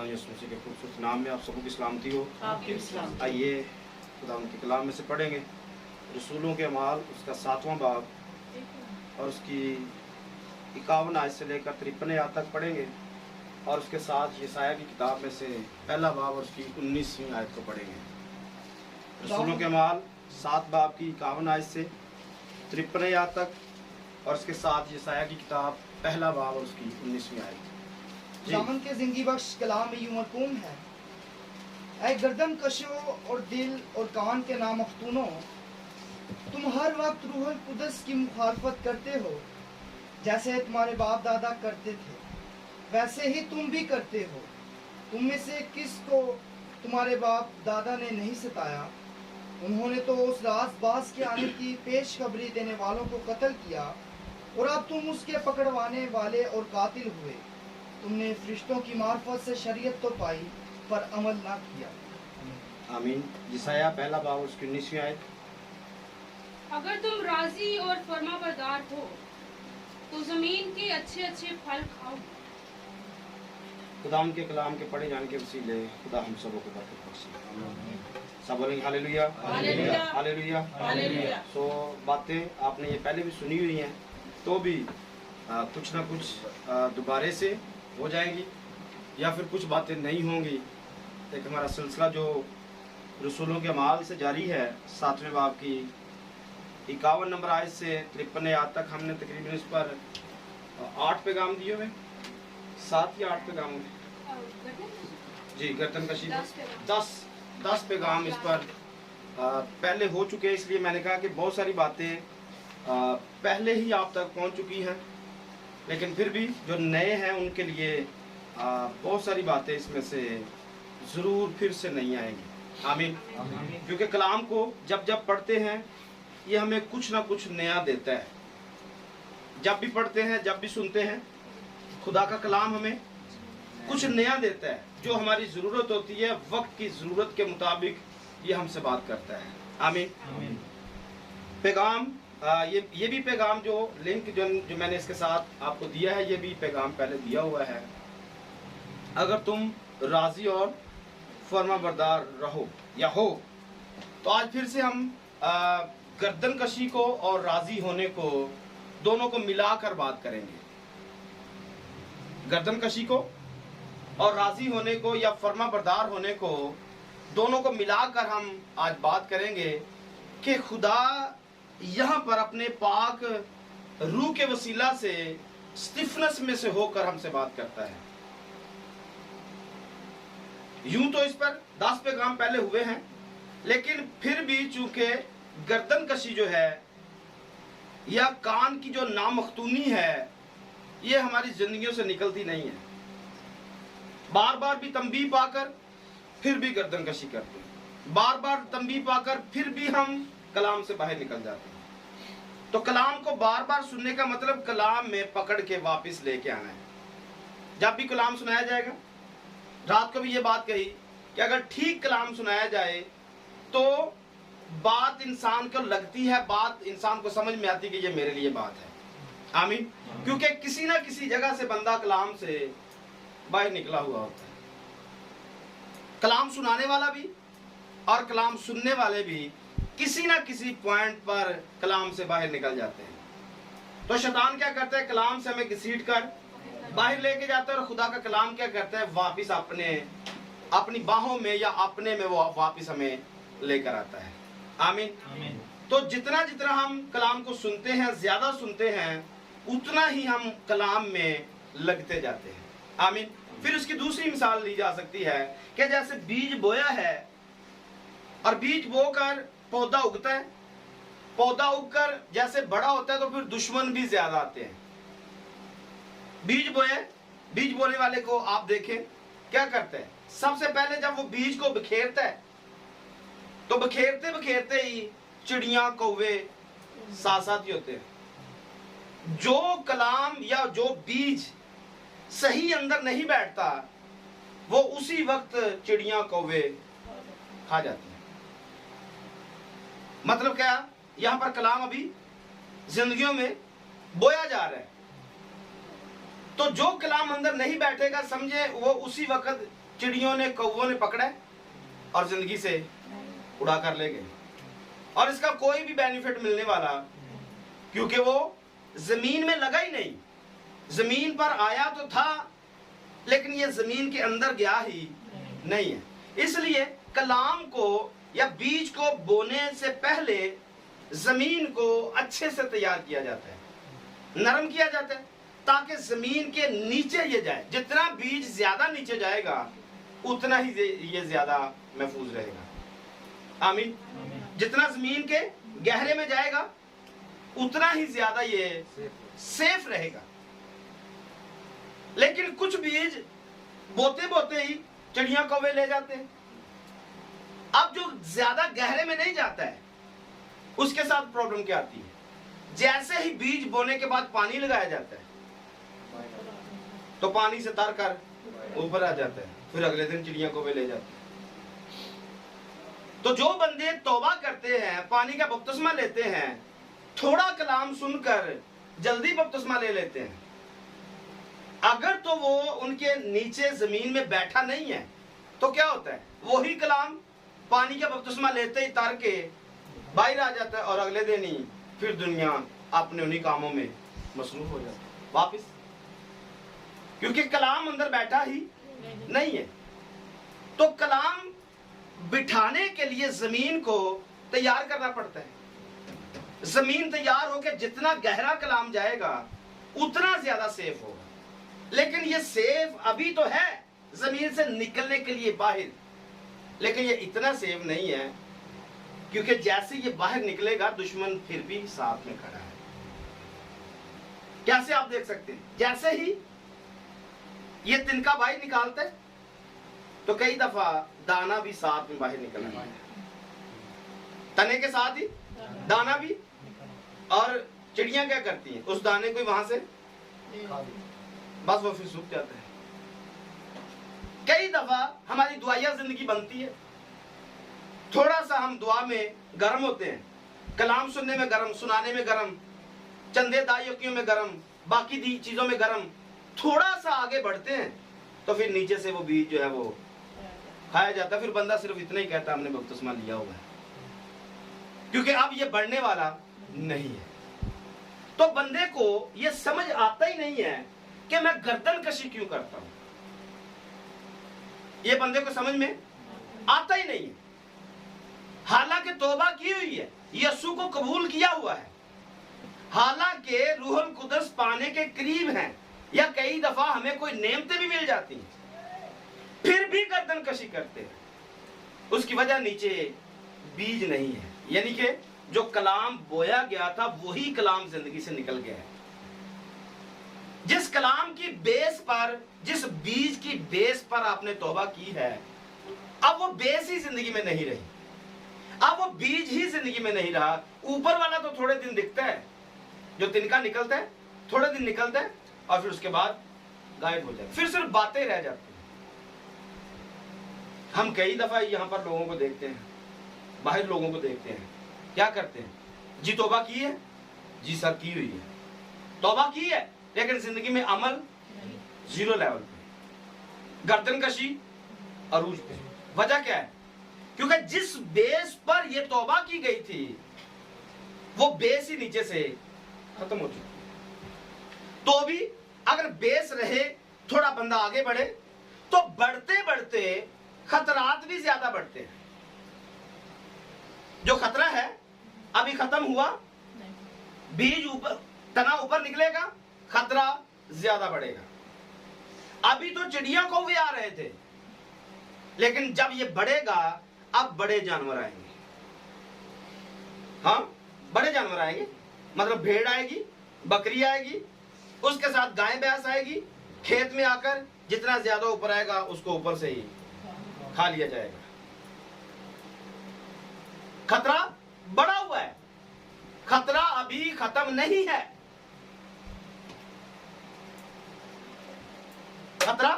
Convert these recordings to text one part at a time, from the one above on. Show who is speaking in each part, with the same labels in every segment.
Speaker 1: खुदा यीशु मसीह के खूबसूरत नाम में आप सबको की सलामती हो।
Speaker 2: आपकी सलाम।
Speaker 1: आइए खुदा उनके कलाम में से पढ़ेंगे रसूलों के अमाल उसका 7वां बाब और उसकी 51 आयत से लेकर 53 आयत तक पढ़ेंगे और उसके साथ यशायाह की किताब में से पहला बाब और उसकी 19वीं आयत को पढ़ेंगे। रसूलों के अमाल 7 बाब की 51 आयत से 53 आयत तक और उसके साथ यशायाह की किताब पहला बाब और उसकी 19वीं आयत।
Speaker 3: खुदावंद के जिंदगी बख्श कलाम में यूं मरकूम है, ऐ गर्दन कशो और दिल और कान के नामख्तूनों, तुम हर वक्त रूहुल कुदस की मुखालफत करते हो। जैसे तुम्हारे बाप दादा करते थे वैसे ही तुम भी करते हो। तुम में से किस को तुम्हारे बाप दादा ने नहीं सताया? उन्होंने तो उस राज़बाज के आने की पेशखबरी देने वालों को कत्ल किया और अब तुम उसके पकड़वाने वाले और कातिल हुए। तुमने फरिश्तों की मार्फत से शरीयत तो पाई पर अमल ना किया।
Speaker 1: आमीन। यशायाह पहला बाब उसकी 19वीं आयत।
Speaker 2: अगर तुम राजी और फरमाबरदार हो तो जमीन के अच्छे अच्छे फल खाओ।
Speaker 1: खुदा उनके कलाम के पढ़े जाने के वसीले खुदा हम सबों को बरकत बख्शे। सब बोलेंगे हालेलुया
Speaker 2: हालेलुया
Speaker 1: हालेलुया
Speaker 2: हालेलुया।
Speaker 1: सो बातें आपने ये पहले भी सुनी हुई हैं तो भी कुछ ना कुछ दोबारे से हो जाएगी या फिर कुछ बातें नहीं होंगी। एक हमारा सिलसिला जो रसूलों के अमाल से जारी है 7वें बाब की 51 नंबर आयत से 53 आयत तक हमने तकरीबन इस पर 8 पैगाम दिए हुए, 7 या 8 पैगाम जी गर्दन कशी 10 पैगाम इस पर पहले हो चुके हैं। इसलिए मैंने कहा कि बहुत सारी बातें पहले ही आप तक पहुंच चुकी हैं, लेकिन फिर भी जो नए हैं उनके लिए बहुत सारी बातें इसमें से ज़रूर फिर से नहीं आएंगी। आमीन। क्योंकि कलाम को जब जब पढ़ते हैं ये हमें कुछ ना कुछ नया देता है। जब भी पढ़ते हैं जब भी सुनते हैं खुदा का कलाम हमें कुछ नया देता है। जो हमारी ज़रूरत होती है वक्त की ज़रूरत के मुताबिक ये हमसे बात करता है। आमीन। पैगाम ये भी पैगाम जो लिंक जो मैंने इसके साथ आपको दिया है ये भी पैगाम पहले दिया हुआ है। अगर तुम राजी और फरमाबरदार रहो या हो तो आज फिर से हम गर्दन कशी को और राजी होने को दोनों को मिलाकर बात करेंगे। गर्दन कशी को और राजी होने को या फरमाबरदार होने को दोनों को मिलाकर हम आज बात करेंगे कि खुदा यहाँ पर अपने पाक रूह के वसीला से स्टिफनेस में से होकर हमसे बात करता है। यूं तो इस पर 10 पैगाम पहले हुए हैं, लेकिन फिर भी चूंकि गर्दन कशी जो है या कान की जो नामख्तूनी है ये हमारी जिंदगियों से निकलती नहीं है। बार बार भी तंबीह पाकर फिर भी गर्दन कशी करते हैं, बार बार तंबीह पाकर फिर भी हम कलाम से बाहर निकल जाते हैं। तो कलाम को बार बार सुनने का मतलब कलाम में पकड़ के वापस लेके आना है। जब भी कलाम सुनाया जाएगा, रात को भी ये बात कही कि अगर ठीक कलाम सुनाया जाए तो बात इंसान को लगती है, बात इंसान को समझ में आती है कि ये मेरे लिए बात है। आमीन। क्योंकि किसी ना किसी जगह से बंदा कलाम से बाहर निकला हुआ होता है। कलाम सुनाने वाला भी और कलाम सुनने वाले भी किसी ना किसी पॉइंट पर कलाम से बाहर निकल जाते हैं। तो शैतान क्या करता है? कलाम से हमें घसीट कर बाहर लेके जाता है और खुदा का कलाम क्या करता है? वापस अपनी बाहों में या अपने में वो वापस हमें लेकर आता है। आमीन। तो जितना जितना हम कलाम को सुनते हैं, ज्यादा सुनते हैं, उतना ही हम कलाम में लगते जाते हैं। आमीन। फिर उसकी दूसरी मिसाल ली जा सकती है कि जैसे बीज बोया है और बीज बोकर पौधा उगता है, पौधा उगकर जैसे बड़ा होता है तो फिर दुश्मन भी ज्यादा आते हैं। बीज बोने वाले को आप देखें क्या करते हैं? सबसे पहले जब वो बीज को बिखेरता है तो बिखेरते बिखेरते ही चिड़िया कौवे साथ साथ ही होते हैं। जो कलाम या जो बीज सही अंदर नहीं बैठता वो उसी वक्त चिड़िया कौवे खा जाती हैं। मतलब क्या? यहां पर कलाम अभी जिंदगियों में बोया जा रहा है। तो जो कलाम अंदर नहीं बैठेगा समझे वो उसी वक्त चिड़ियों ने, कौवों ने पकड़े और जिंदगी से उड़ा कर ले गए, और इसका कोई भी बेनिफिट मिलने वाला, क्योंकि वो जमीन में लगा ही नहीं। जमीन पर आया तो था, लेकिन ये जमीन के अंदर गया ही नहीं है। इसलिए कलाम को या बीज को बोने से पहले जमीन को अच्छे से तैयार किया जाता है, नरम किया जाता है, ताकि जमीन के नीचे ये जाए। जितना बीज ज्यादा नीचे जाएगा उतना ही ये ज्यादा महफूज रहेगा। आमीन। जितना जमीन के गहरे में जाएगा उतना ही ज्यादा ये सेफ रहेगा। लेकिन कुछ बीज बोते बोते ही चिड़िया कौवे ले जाते हैं। अब जो ज्यादा गहरे में नहीं जाता है उसके साथ प्रॉब्लम क्या आती है? जैसे ही बीज बोने के बाद पानी लगाया जाता है तो पानी से तर कर ऊपर आ जाता है, फिर अगले दिन चिड़िया कौवे ले जाते हैं। तो जो बंदे तौबा करते हैं, पानी का बपतिस्मा लेते हैं, थोड़ा कलाम सुनकर जल्दी बपतिस्मा ले लेते हैं, अगर तो वो उनके नीचे जमीन में बैठा नहीं है तो क्या होता है? वही कलाम पानी का बपतिस्मा लेते ही तर के बाहर आ जाता है और अगले दिन ही फिर दुनिया अपने उन्हीं कामों में मसरूफ हो जाती है वापिस, क्योंकि कलाम अंदर बैठा ही नहीं है। तो कलाम बिठाने के लिए जमीन को तैयार करना पड़ता है। जमीन तैयार होकर जितना गहरा कलाम जाएगा उतना ज्यादा सेफ होगा। लेकिन ये सेफ अभी तो है जमीन से निकलने के लिए बाहर, लेकिन ये इतना सेफ नहीं है, क्योंकि जैसे ये बाहर निकलेगा दुश्मन फिर भी साथ में खड़ा है। कैसे आप देख सकते हैं? जैसे ही ये तिनका बाहर निकालते तो कई दफा दाना भी साथ में बाहर निकल रहा है, तने के साथ ही दाना भी। और चिड़ियां क्या करती हैं? उस दाने को वहां से बस वो फिर सूख जाता है। कई दफा हमारी दुआया जिंदगी बनती है, थोड़ा सा हम दुआ में गर्म होते हैं, कलाम सुनने में गर्म, सुनाने में गर्म, चंदे दायकियों में गर्म, बाकी चीजों में गर्म, थोड़ा सा आगे बढ़ते हैं तो फिर नीचे से वो बीज जो है वो खाया जाता है। फिर बंदा सिर्फ इतना ही कहता हमने बपतिस्मा लिया हुआ है, क्योंकि अब ये बढ़ने वाला नहीं है। तो बंदे को ये समझ आता ही नहीं है कि मैं गर्दन कशी क्यों करता हूं। ये बंदे को समझ में आता ही नहीं है। हालांकि तौबा की हुई है, यीशु को कबूल किया हुआ है, हालांकि रूहुल कुदस पाने के करीब हैं, या कई दफा हमें कोई नेमतें भी मिल जाती हैं, फिर भी गर्दन कशी करते हैं। उसकी वजह नीचे बीज नहीं है, यानी कि जो कलाम बोया गया था वही कलाम जिंदगी से निकल गया है। जिस कलाम की बेस पर, जिस बीज की बेस पर आपने तौबा की है, अब वो बेस ही जिंदगी में नहीं रही, अब वो बीज ही जिंदगी में नहीं रहा। ऊपर वाला तो थोड़े दिन दिखता है, जो तिनका निकलता है थोड़े दिन निकलता है और फिर उसके बाद गायब हो जाता है, फिर सिर्फ बातें रह जाती हैं। हम कई दफा यहां पर लोगों को देखते हैं, बाहर लोगों को देखते हैं, क्या करते हैं? जी तौबा की है, जी सब की हुई है, तौबा की है, लेकिन जिंदगी में अमल जीरो लेवल पे, गर्दन कशी अरूज पे। वजह क्या है? क्योंकि जिस बेस पर यह तौबा की गई थी वो बेस ही नीचे से खत्म हो चुकी। तो भी अगर बेस रहे, थोड़ा बंदा आगे बढ़े, तो बढ़ते बढ़ते खतरात भी ज्यादा बढ़ते हैं। जो खतरा है अभी खत्म हुआ, बीज ऊपर, तना ऊपर निकलेगा, खतरा ज्यादा बढ़ेगा। अभी तो चिड़िया को भी आ रहे थे, लेकिन जब ये बढ़ेगा अब बड़े जानवर आएंगे। हाँ, बड़े जानवर आएंगे, मतलब भेड़ आएगी, बकरी आएगी, उसके साथ गाय भैंस आएगी, खेत में आकर जितना ज्यादा ऊपर आएगा उसको ऊपर से ही खा लिया जाएगा। खतरा बढ़ा हुआ है, खतरा अभी खत्म नहीं है। खतरा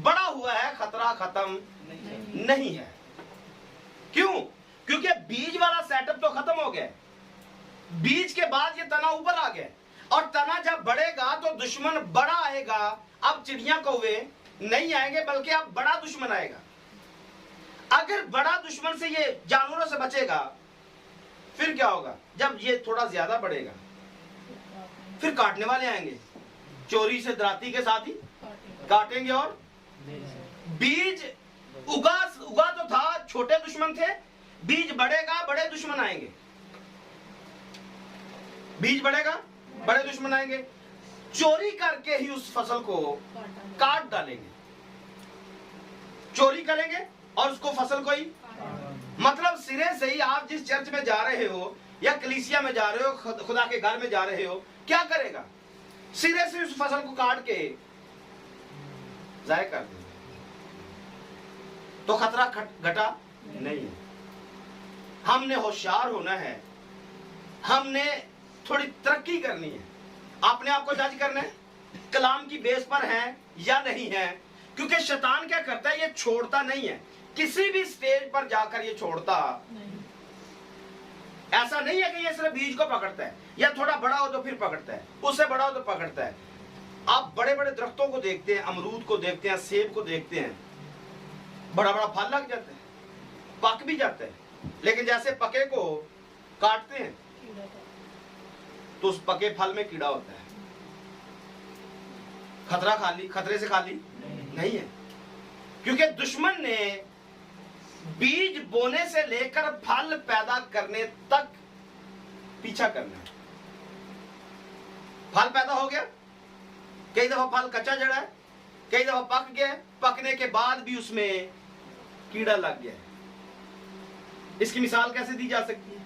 Speaker 1: बढ़ा हुआ है, खतरा खत्म नहीं है। क्यों? क्योंकि बीज वाला सेटअप तो खत्म हो गया। बीज के बाद ये तना ऊपर आ गया, और तना जब बढ़ेगा तो दुश्मन बड़ा आएगा। अब चिड़िया कौवे नहीं आएंगे, बल्कि अब बड़ा दुश्मन आएगा। अगर बड़ा दुश्मन से ये जानवरों से बचेगा, फिर क्या होगा? जब ये थोड़ा ज्यादा बढ़ेगा, फिर काटने वाले आएंगे, चोरी से दराती के साथ ही काटेंगे। और बीज उगा तो था, छोटे दुश्मन थे, बीज बढ़ेगा, बड़े दुश्मन आएंगे। बीज बढ़ेगा, बड़े दुश्मन आएंगे। चोरी करके ही उस फसल को काट डालेंगे। चोरी करेंगे और उसको फसल को ही, मतलब सिरे से ही आप जिस चर्च में जा रहे हो या कलीसिया में जा रहे हो, खुदा के घर में जा रहे हो, क्या करेगा? सिरे से उस फसल को काट के जाया कर देंगे। तो खतरा घटा नहीं है। हमने होशियार होना है, हमने थोड़ी तरक्की करनी है, अपने आप को जज करना है कलाम की बेस पर है या नहीं है। क्योंकि शैतान क्या करता है, ये छोड़ता नहीं है, किसी भी स्टेज पर जाकर ये छोड़ता नहीं। ऐसा नहीं है कि ये सिर्फ बीज को पकड़ता है, या थोड़ा बड़ा हो तो फिर पकड़ता है, उससे बड़ा हो तो पकड़ता है। आप बड़े बड़े दरख्तों को देखते हैं, अमरूद को देखते हैं, सेब को देखते हैं, बड़ा बड़ा फल लग जाता है, पक भी जाता है, लेकिन जैसे पके को काटते हैं तो उस पके फल में कीड़ा होता है। खतरे से खाली नहीं है, क्योंकि दुश्मन ने बीज बोने से लेकर फल पैदा करने तक पीछा करना है। फल पैदा हो गया, कई दफा फल कच्चा जड़ा है, कई दफा पक गया, पकने के बाद भी उसमें कीड़ा लग गया है। इसकी मिसाल कैसे दी जा सकती है?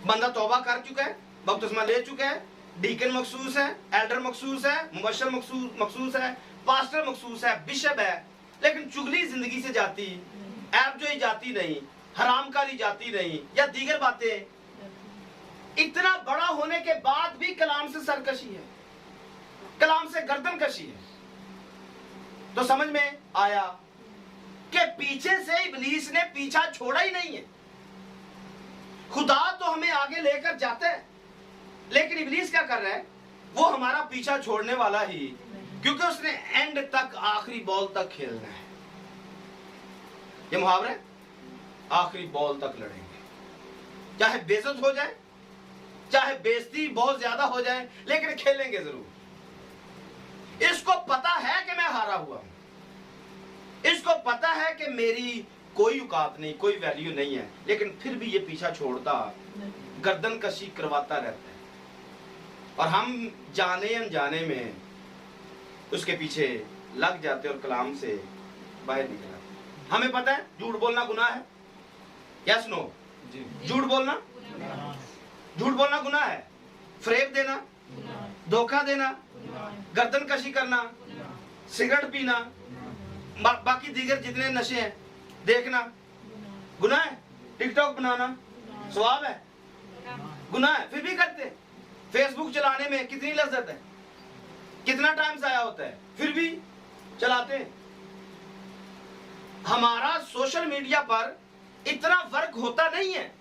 Speaker 1: बंदा तौबा कर चुका है, बपतिस्मा ले चुका है, डीकन मखसूस है, एल्डर मखसूस है, मुबशर मखसूस है, पास्टर मखसूस है, बिशप है, लेकिन चुगली जिंदगी से जाती, ऐबजोई जाती नहीं, हरामकारी जाती नहीं, या दीगर बातें, इतना बड़ा होने के बाद भी कलाम से सरकशी है, कलाम से गर्दन कशी है। तो समझ में आया कि पीछे से इब्लीस ने पीछा छोड़ा ही नहीं है। खुदा तो हमें आगे लेकर जाता है, लेकिन इब्लीस क्या कर रहा है? वो हमारा पीछा छोड़ने वाला ही, क्योंकि उसने एंड तक, आखिरी बॉल तक खेलना है। ये मुहावरा है, आखिरी बॉल तक लड़ेंगे, चाहे बेइज्जत हो जाए, चाहे बेइज्जती बहुत ज्यादा हो जाए, लेकिन खेलेंगे जरूर। इसको पता है कि मैं हारा हुआ हूं, इसको पता है कि मेरी कोई औकात नहीं, कोई वैल्यू नहीं है, लेकिन फिर भी ये पीछा छोड़ता, गर्दन कशी करवाता रहता है। और हम जाने अनजाने में उसके पीछे लग जाते और कलाम से बाहर निकल आते। हमें पता है झूठ बोलना गुनाह है, यस नो? झूठ बोलना गुनाह है, फरेब देना, धोखा देना, गर्दन कशी करना, सिगरेट पीना, बाकी दीगर जितने नशे हैं देखना गुनाह है, टिकटॉक बनाना स्वाब है, गुनाह है, फिर भी करते हैं। फेसबुक चलाने में कितनी लज्जत है, कितना टाइम जाया होता है, फिर भी चलाते हैं। हमारा सोशल मीडिया पर इतना वर्क होता नहीं है,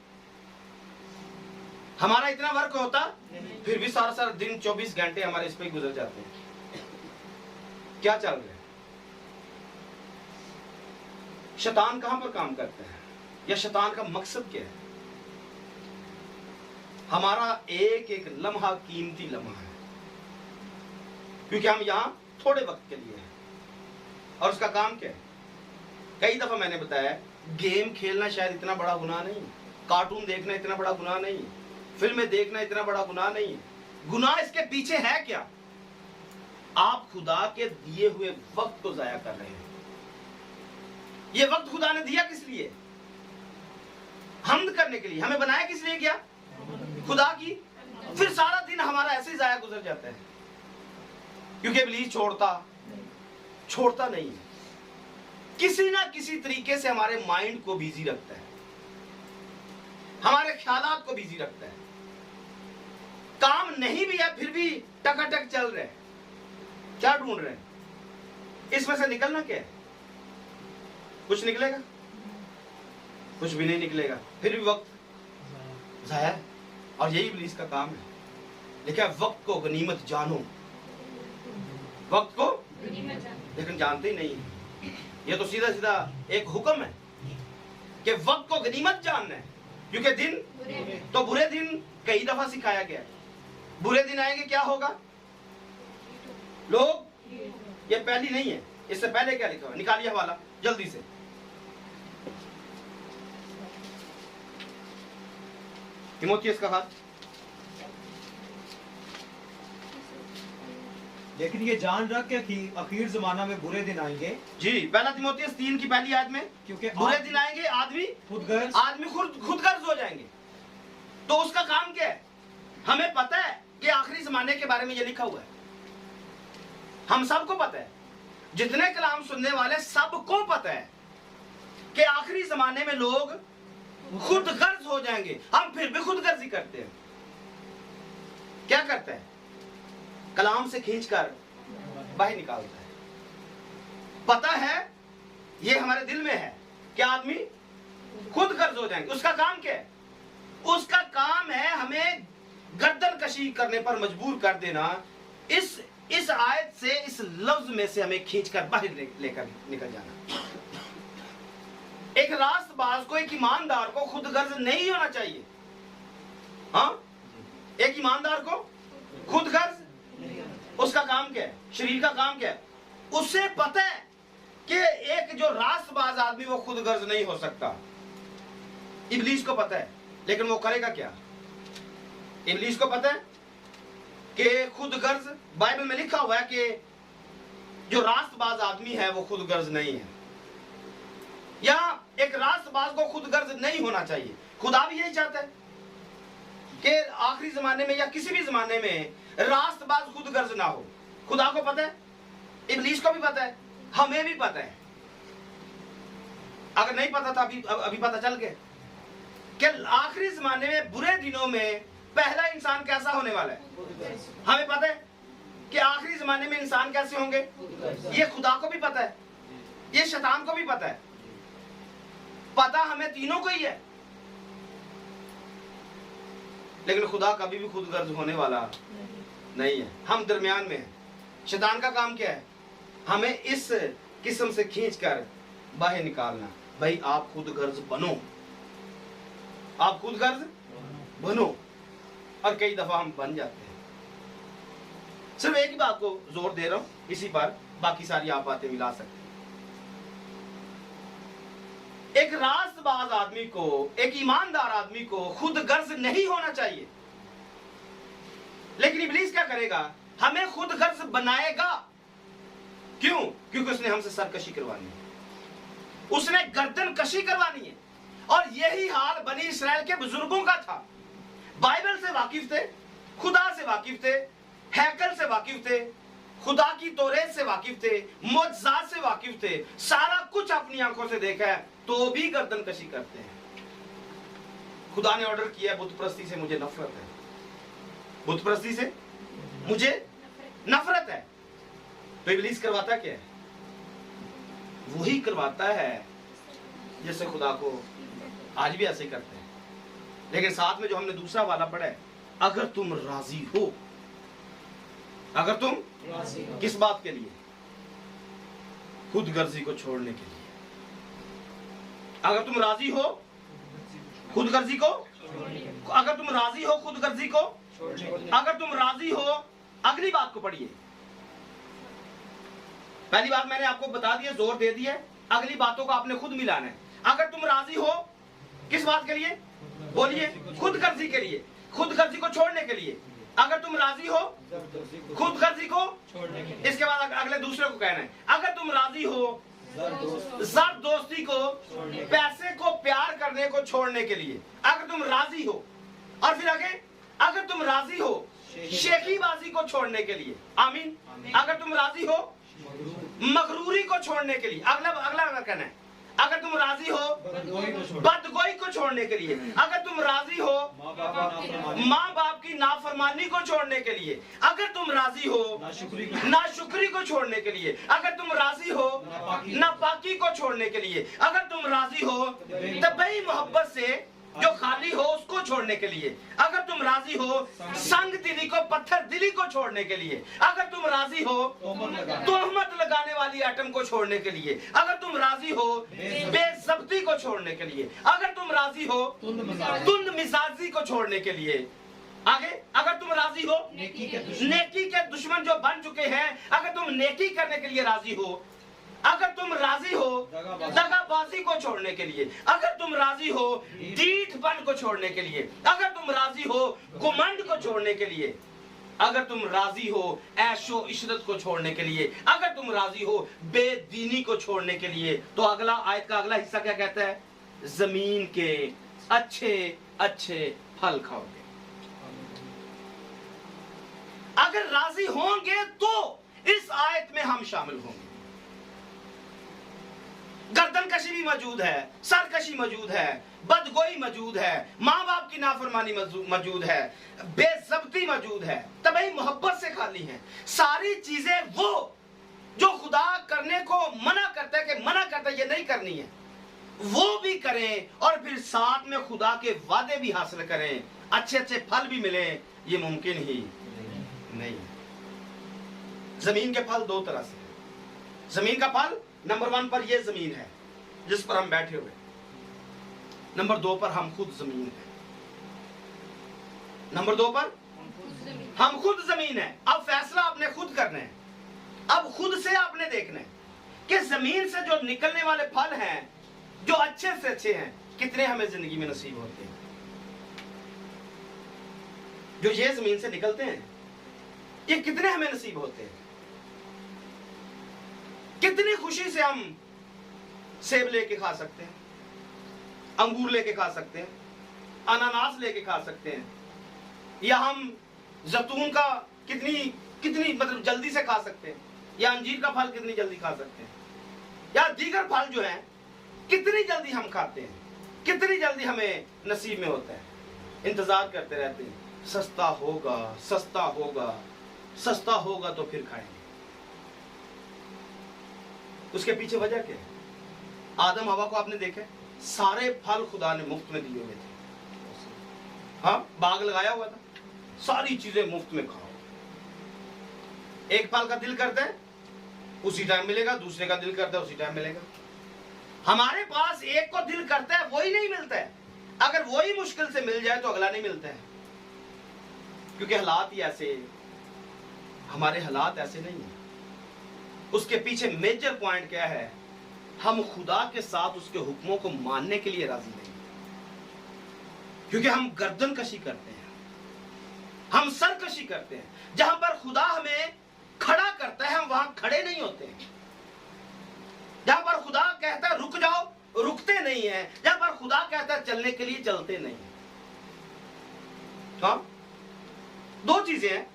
Speaker 1: हमारा इतना वर्क होता, फिर भी सारा सारा दिन 24 घंटे हमारे इस पे गुजर जाते हैं। क्या चल रहा है? शैतान कहां पर काम करता है, या शैतान का मकसद क्या है? हमारा एक एक लम्हा कीमती लम्हा है, क्योंकि हम यहां थोड़े वक्त के लिए हैं। और उसका काम क्या है? कई दफा मैंने बताया, गेम खेलना शायद इतना बड़ा गुनाह नहीं, कार्टून देखना इतना बड़ा गुनाह नहीं, फिल्में देखना इतना बड़ा गुनाह नहीं। गुनाह इसके पीछे है क्या? आप खुदा के दिए हुए वक्त को जाया कर रहे हैं। ये वक्त खुदा ने दिया किस लिए? हम्द करने के लिए। हमें बनाया किस लिए किया? खुदा की। फिर सारा दिन हमारा ऐसे ही जाया गुजर जाता है, क्योंकि इब्लीस छोड़ता नहीं है, किसी ना किसी तरीके से हमारे माइंड को बिजी रखता है, हमारे ख्यालात को बिजी रखता है। काम नहीं भी है, फिर भी टकाटक चल रहे हैं। क्या ढूंढ रहे हैं? इसमें से निकलना क्या है? कुछ निकलेगा? कुछ भी नहीं निकलेगा, फिर भी वक्त जाया है। और यही इब्लीस का काम है। लिखा है, वक्त को गनीमत जानो, वक्त को गनीमत जानो। लेकिन जानते ही नहीं है। ये तो सीधा सीधा एक हुक्म है कि वक्त को गनीमत जानना है, क्योंकि दिन तो बुरे दिन कई दफा सिखाया गया है। बुरे दिन आएंगे, क्या होगा? लोग, ये पहली नहीं है, इससे पहले क्या लिखा हुआ, निकालिए हवाला जल्दी से। तीमुथियुस का हाथ।
Speaker 4: लेकिन ये जान रख के आखिर जमाना में बुरे दिन आएंगे।
Speaker 1: जी, पहला तीमुथियुस 3 की पहली आयत में,
Speaker 4: क्योंकि
Speaker 1: बुरे दिन आएंगे, आदमी खुदगर्ज हो जाएंगे। तो उसका काम क्या है? हमें पता है कि आखिरी जमाने के बारे में ये लिखा हुआ है, हम सबको पता है, जितने कलाम सुनने वाले सबको पता है कि आखिरी जमाने में लोग खुदगर्ज हो जाएंगे। हम फिर भी खुदगर्जी करते हैं। क्या करते हैं? कलाम से खींचकर बाहर निकालता है। पता है, ये हमारे दिल में है कि आदमी खुदगर्ज हो जाएंगे। उसका काम क्या है? उसका काम है हमें गर्दन कशी करने पर मजबूर कर देना। इस आयत से, इस लफ्ज में से हमें खींचकर बाहर लेकर निकल जाना। एक रास्तबाज को, एक ईमानदार को खुदगर्ज नहीं होना चाहिए। हाँ, एक ईमानदार को खुदगर्ज, उसका काम क्या है? शरीर का काम क्या है? उससे पता है कि एक जो रास्तबाज आदमी वो खुदगर्ज नहीं हो सकता। इब्लीस को पता है, लेकिन वो करेगा क्या? इब्लीस को पता है कि खुदगर्ज, बाइबल में लिखा हुआ है कि जो रास्तबाज आदमी है वो खुदगर्ज नहीं है, या एक रास्तबाज को खुदगर्ज नहीं होना चाहिए। खुदा भी यही चाहता है कि आखिरी जमाने में या किसी भी जमाने में रास्तबाज खुदगर्ज ना हो। खुदा को पता है, इब्लीस को भी पता है, हमें भी पता है। अगर नहीं पता था, अभी पता चल गया कि आखिरी जमाने में, बुरे दिनों में पहला इंसान कैसा होने वाला है। हमें पता है कि आखिरी जमाने में इंसान कैसे होंगे। ये खुदा को भी पता है, ये शैतान को भी पता है। पता हमें तीनों को ही है, लेकिन खुदा कभी भी खुदगर्ज होने वाला नहीं है। हम दरमियान में हैं। शैतान का काम क्या है? हमें इस किस्म से खींचकर बाहर निकालना। भाई, आप खुदगर्ज बनो, आप खुदगर्ज बनो। और कई दफा हम बन जाते हैं। सिर्फ एक ही बात को जोर दे रहा हूं इसी पर, बाकी सारी आप बातें मिला सकते हैं। एक रास्तबाज आदमी को, एक ईमानदार आदमी को खुदगर्ज नहीं होना चाहिए। लेकिन इब्लीस क्या करेगा? हमें खुदगर्ज बनाएगा। क्यों? क्योंकि उसने हमसे सरकशी करवानी है, उसने गर्दन कशी करवानी है। और यही हाल बनी इस्राएल के बुजुर्गों का था। बाइबल से वाकिफ थे, खुदा से वाकिफ थे, हैकल से वाकिफ थे, खुदा की तौरेत से वाकिफ थे, मुअज्जिज़ात से वाकिफ थे, सारा कुछ अपनी आंखों से देखा है, तो भी गर्दन कशी करते हैं। खुदा ने ऑर्डर किया, बुत परस्ती से मुझे नफरत है, बुत परस्ती से मुझे नफरत है। तो इब्लीस करवाता क्या है? वही करवाता है जैसे खुदा को आज भी ऐसे करते हैं। लेकिन साथ में जो हमने दूसरा वाला पढ़ा है, अगर तुम राजी हो, अगर तुम किस बात के लिए? खुदगर्जी को छोड़ने के लिए। अगर तुम राजी हो खुदगर्जी को, अगर तुम राजी हो खुदगर्जी को, अगर तुम राजी हो, अगली बात को पढ़िए। पहली बात मैंने आपको बता दिया, जोर दे दिया, अगली बातों को आपने खुद मिलाना है। अगर तुम राजी हो किस बात के लिए? बोलिए, खुदगर्जी के लिए, खुदगर्जी को छोड़ने के लिए। अगर तुम राजी हो खुदगर्जी को छोड़ने के लिए। इसके बाद अगले दूसरे को कहना है, अगर तुम राजी हो जर दोस्ती को, पैसे को, प्यार करने को छोड़ने के लिए। अगर तुम राजी हो, और फिर आगे, अगर तुम राजी हो शेखीबाजी को छोड़ने के लिए। आमीन। अगर तुम राजी हो मगरूरी को छोड़ने के लिए। अगला कहना है, अगर तुम राजी हो बदगोई को छोड़ने के लिए। अगर तुम राजी हो माँ बाप की नाफरमानी को छोड़ने के लिए। अगर तुम राजी हो नाशुक्री को छोड़ने के लिए। अगर तुम राजी हो नापाकी को छोड़ने के लिए। अगर तुम राजी हो तबई मोहब्बत से जो खाली हो उसको छोड़ने के लिए, अगर तुम राजी हो संग दिली को, पत्थर दिली को छोड़ने के लिए, अगर तुम राजी हो तोहमत लगाने वाली आइटम को छोड़ने के लिए, अगर तुम राजी हो बेइज्जती को छोड़ने के लिए, अगर तुम राजी हो तुंद मिजाजी को छोड़ने के लिए, आगे अगर तुम राजी हो नेकी के दुश्मन जो बन चुके हैं, अगर तुम नेकी करने के लिए राजी हो, अगर तुम राजी हो दगाबाजी को छोड़ने के लिए, अगर तुम राजी हो ढीठपन को छोड़ने के लिए, अगर तुम राजी हो घमंड को छोड़ने के लिए, अगर तुम राजी हो ऐशो इशरत को छोड़ने के लिए, अगर तुम राजी हो बेदीनी को छोड़ने के लिए, तो अगला आयत का अगला हिस्सा क्या कहता है? जमीन के अच्छे अच्छे फल खाओगे। अगर राजी होंगे तो इस आयत में हम शामिल होंगे। गर्दन कशी भी मौजूद है, सरकशी मौजूद है, बदगोई मौजूद है, माँ बाप की नाफरमानी मौजूद है, बेइज्जती मौजूद है, तभी मोहब्बत से खाली है। सारी चीजें वो जो खुदा करने को मना करता है कि मना करता है ये नहीं करनी है, वो भी करें और फिर साथ में खुदा के वादे भी हासिल करें, अच्छे अच्छे फल भी मिले, ये मुमकिन ही नहीं। जमीन के फल दो तरह से। जमीन का फल नंबर 1 पर ये जमीन है जिस पर हम बैठे हुए, नंबर 2 पर हम खुद जमीन है, नंबर 2 पर हम खुद जमीन है। अब फैसला आपने खुद करना है, अब खुद से आपने देखना है कि जमीन से जो निकलने वाले फल हैं जो अच्छे से अच्छे हैं, कितने हमें जिंदगी में नसीब होते हैं। जो ये जमीन से निकलते हैं ये कितने हमें नसीब होते हैं। कितनी खुशी से हम सेब लेके खा सकते हैं, अंगूर लेके खा सकते हैं, अनानास लेके खा सकते हैं, या हम जैतून का कितनी मतलब जल्दी से खा सकते हैं, या अंजीर का फल कितनी जल्दी खा सकते हैं, या दीगर फल जो हैं कितनी जल्दी हम खाते हैं, कितनी जल्दी हमें नसीब में होता है। इंतजार करते रहते हैं, सस्ता होगा सस्ता होगा सस्ता होगा तो फिर खाएंगे। उसके पीछे वजह क्या है? आदम हवा को आपने देखा, सारे फल खुदा ने मुफ्त में दिए हुए थे। हाँ, बाग लगाया हुआ था, सारी चीजें मुफ्त में खाओ। एक फल का दिल करता है उसी टाइम मिलेगा, दूसरे का दिल करता है उसी टाइम मिलेगा। हमारे पास एक को दिल करता है वही नहीं मिलता है, अगर वही मुश्किल से मिल जाए तो अगला नहीं मिलता है, क्योंकि हालात ही ऐसे, हमारे हालात ऐसे नहीं है। उसके पीछे मेजर पॉइंट क्या है? हम खुदा के साथ उसके हुक्मों को मानने के लिए राजी नहीं, क्योंकि हम गर्दन कशी करते हैं, हम सरकशी करते हैं। जहां पर खुदा हमें खड़ा करता है हम वहां खड़े नहीं होते हैं। जहां पर खुदा कहता है रुक जाओ, रुकते नहीं है। जहां पर खुदा कहता है चलने के लिए, चलते नहीं है। हाँ, दो चीजें हैं,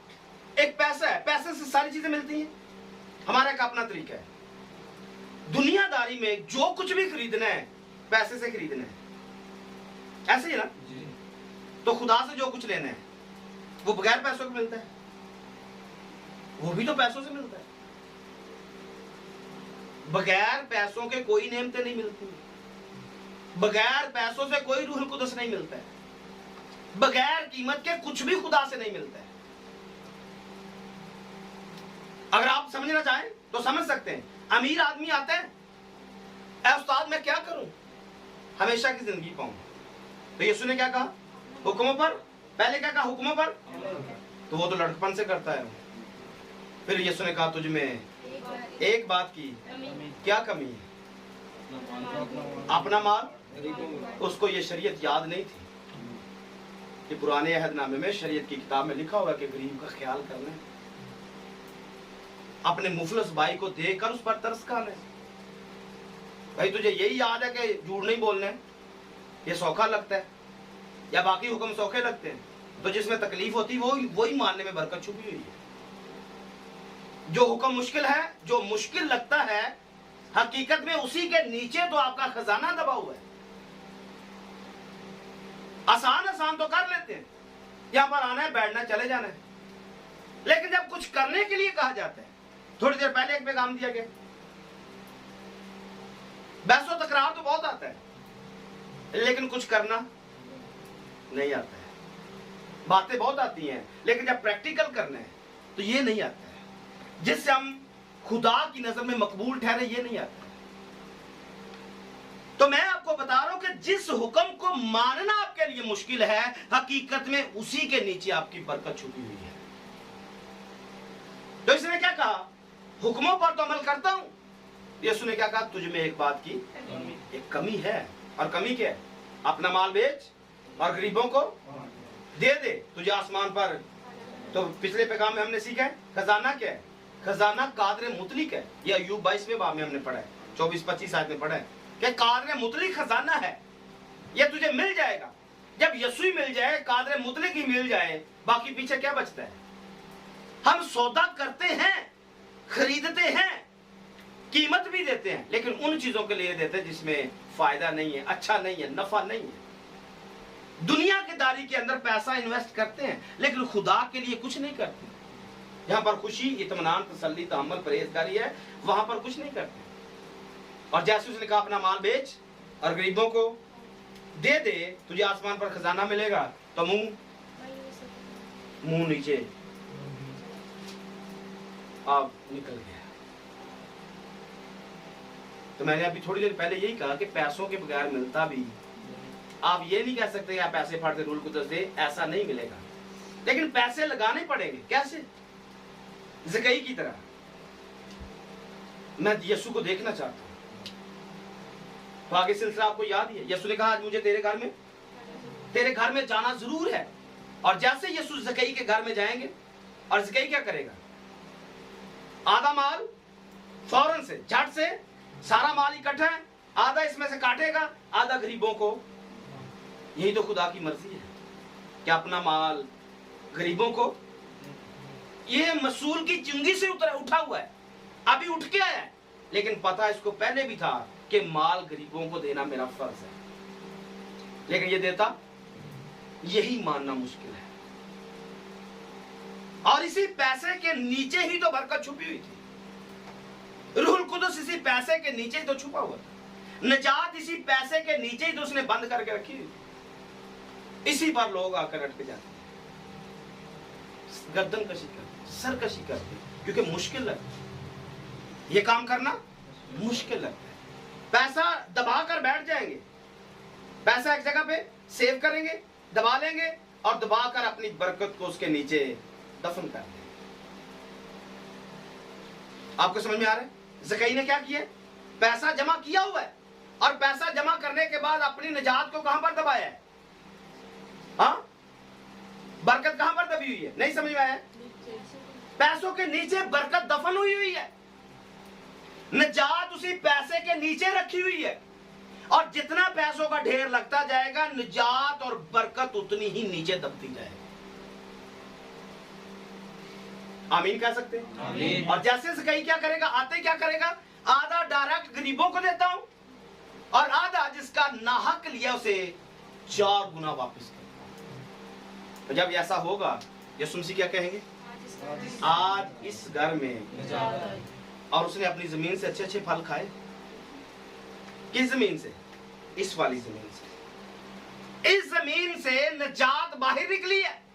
Speaker 1: एक पैसा है, पैसे से सारी चीजें मिलती हैं। हमारा एक अपना तरीका है, दुनियादारी में जो कुछ भी खरीदना है पैसे से खरीदना है, ऐसे ही ना? तो खुदा से जो कुछ लेना है वो बगैर पैसों के मिलता है, वो भी तो पैसों से मिलता है। बगैर पैसों के कोई नेमतें नहीं मिलती, बगैर पैसों से कोई रूहुल कुदस नहीं मिलता है, बगैर कीमत के कुछ भी खुदा से नहीं मिलता है। अगर आप समझना चाहें तो समझ सकते हैं। अमीर आदमी आता है, ऐ उस्ताद मैं क्या करूं हमेशा की जिंदगी पाऊं, तो यीशु ने क्या कहा? हुक्मों पर। पहले क्या कहा? हुक्मों पर। तो वो तो लड़कपन से करता है। फिर यीशु ने कहा तुझ में एक बात की क्या कमी है? अपना माल। उसको ये शरीयत याद नहीं थी कि पुराने अहदनामे में शरीयत की किताब में लिखा हुआ है कि गरीब का ख्याल करना है, अपने मुफलस भाई को देखकर उस पर तरस खाना है। भाई तुझे यही याद है कि झूठ नहीं बोलना है, ये सौखा लगता है, या बाकी हुक्म सौखे लगते हैं, तो जिसमें तकलीफ होती है वही मानने में बरकत छुपी हुई है। जो हुक्म मुश्किल है, जो मुश्किल लगता है, हकीकत में उसी के नीचे तो आपका खजाना दबा हुआ है। आसान आसान तो कर लेते हैं, यहां पर आना है, बैठना, चले जाना है, लेकिन जब कुछ करने के लिए कहा जाता है, थोड़ी देर पहले एक पैगाम दिया गया, बहसो तकरार तो बहुत आता है, लेकिन कुछ करना नहीं आता है। बातें बहुत आती हैं, लेकिन जब प्रैक्टिकल करना है तो ये नहीं आता है। जिससे हम खुदा की नजर में मकबूल ठहरे, ये नहीं आता है। तो मैं आपको बता रहा हूं कि जिस हुक्म को मानना आपके लिए मुश्किल है, हकीकत में उसी के नीचे आपकी बरकत छुपी हुई है। तो इसने क्या कहा? हुक्मों पर तो अमल करता हूं। यीशु ने क्या कहा? तुझ में एक बात की एक कमी है, और कमी क्या है? अपना माल बेच और गरीबों को दे दे, तुझे आसमान पर। तो पिछले पैगाम में हमने सीखा है खजाना क्या है? खजाना कादर मुतलिक है। ये अय्यूब 22वें बाब में हमने पढ़ा है, 24-25 आयत में पढ़ा है कि कादर मुतलिक खजाना है, ये तुझे मिल जाएगा। जब यीशु ही मिल जाए, कादर मुतलिक ही मिल जाए, बाकी पीछे क्या बचता है? हम सौदा करते हैं, खरीदते हैं, कीमत भी देते हैं, लेकिन उन चीजों के लिए देते हैं जिसमें फायदा नहीं है, अच्छा नहीं है, नफा नहीं है। दुनिया के दारी के अंदर पैसा इन्वेस्ट करते हैं, लेकिन खुदा के लिए कुछ नहीं करते। जहां पर खुशी, इत्मीनान, तसल्ली, तहम्मुल, परहेजगारी है, वहां पर कुछ नहीं करते। और जैसे उसने कहा अपना माल बेच और गरीबों को दे दे, तुझे आसमान पर खजाना मिलेगा। तो मुंह नीचे अब निकल गया। तो मैंने अभी थोड़ी देर पहले यही कहा कि पैसों के बगैर मिलता भी, आप ये नहीं कह सकते आप पैसे फाड़ दे, रूल कुदरत से, ऐसा नहीं मिलेगा। लेकिन पैसे लगाने पड़ेंगे। कैसे? ज़कई की तरह। मैं यीशु को देखना चाहता हूं। तो आगे सिलसिला आपको याद ही है। यीशु ने कहा आज मुझे तेरे घर में जाना जरूर है। और जैसे यीशु ज़कई के घर में जाएंगे, और ज़कई क्या करेगा? आधा माल फौरन से, झट से सारा माल इकट्ठा है, आधा इसमें से काटेगा, आधा गरीबों को। यही तो खुदा की मर्जी है कि अपना माल गरीबों को। ये मसूल की चुंगी से उठा हुआ है, अभी उठ के आया है, लेकिन पता इसको पहले भी था कि माल गरीबों को देना मेरा फर्ज है, लेकिन ये देता। यही मानना मुश्किल है। और इसी पैसे के नीचे ही तो बरकत छुपी हुई थी। रूहुल कुदस इसी पैसे के नीचे ही तो छुपा हुआ था। निजात इसी पैसे के नीचे ही तो उसने बंद करके रखी हुई थी। इसी पर लोग आकर अटक जाते हैं, गर्दन कशी करते, सर कशी करते, क्योंकि मुश्किल लगता है। ये काम करना मुश्किल लगता है। पैसा दबा कर बैठ जाएंगे, पैसा एक जगह पे सेव करेंगे, दबा लेंगे, और दबाकर अपनी बरकत को उसके नीचे दफन कर देंगे। आपको समझ में आ रहा है? ज़कई ने क्या किया? पैसा जमा किया हुआ है, और पैसा जमा करने के बाद अपनी निजात को कहां पर दबाया है? हाँ, बरकत कहां पर दबी हुई है? नहीं समझ में आया? पैसों के नीचे बरकत दफन हुई है। निजात उसी पैसे के नीचे रखी हुई है, और जितना पैसों का ढेर लगता जाएगा, निजात और बरकत उतनी ही नीचे दबती जाएगी। आमीन कह सकते हैं? आमीन। और जैसे ज़कई क्या करेगा? आते क्या करेगा? आधा डायरेक्ट गरीबों को देता हूं, और आधा जिसका नाहक लिया उसे 4 गुना वापस करता। तो जब ऐसा होगा, यीशु मसीह क्या कहेंगे? आज इस घर में, और उसने अपनी जमीन से अच्छे अच्छे फल खाए। किस जमीन से? इस वाली जमीन से। इस जमीन से निजात बाहर निकली है।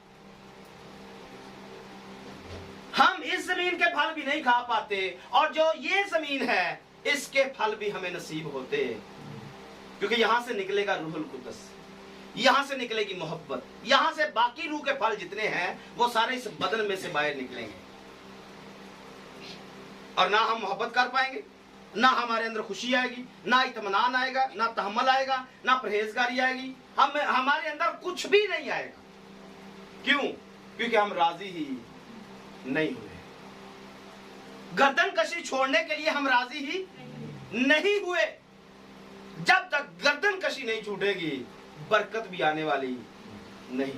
Speaker 1: हम इस जमीन के फल भी नहीं खा पाते, और जो ये जमीन है इसके फल भी हमें नसीब होते, क्योंकि यहां से निकलेगा रूहुल कुदस, यहां से निकलेगी मोहब्बत, यहां से बाकी रूह के फल जितने हैं वो सारे इस बदन में से बाहर निकलेंगे। और ना हम मोहब्बत कर पाएंगे, ना हमारे अंदर खुशी आएगी, ना इत्मीनान आएगा, ना तहम्मुल आएगा, ना परहेजगारी आएगी, हमारे अंदर कुछ भी नहीं आएगा। क्यों? क्योंकि हम राजी ही नहीं हुए। गर्दन कशी छोड़ने के लिए हम राजी ही नहीं हुए। जब तक गर्दन कशी नहीं छूटेगी, बरकत भी आने वाली नहीं।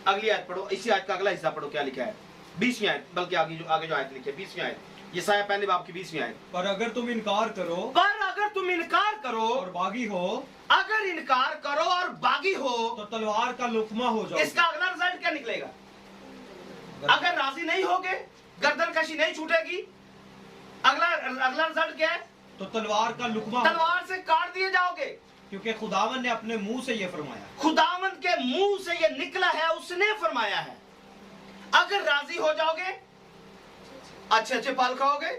Speaker 1: अगली आयत पढ़ो, इसी आयत का अगला हिस्सा पढ़ो, क्या लिखा है? 20वीं आयत, बल्कि आगे जो आयत लिखी है 20वीं आयत, यशायाह पहले बाब की 20वीं आयत।
Speaker 4: पर अगर तुम इनकार करो
Speaker 1: और
Speaker 4: बागी हो,
Speaker 1: अगर इनकार करो और बागी हो,
Speaker 4: तो तलवार का लुकमा हो जाओ।
Speaker 1: इसका अगला रिजल्ट क्या निकलेगा? अगर राजी नहीं होगे, गर्दन कशी नहीं छूटेगी, अगला रिजल्ट क्या है?
Speaker 4: तो तलवार का लुकमा,
Speaker 1: तलवार से काट दिए जाओगे।
Speaker 4: क्योंकि खुदावन ने अपने मुंह से ये फरमाया।
Speaker 1: खुदावंद के मुंह से ये निकला है, उसने फरमाया है। अगर राजी हो जाओगे अच्छे अच्छे फल खाओगे,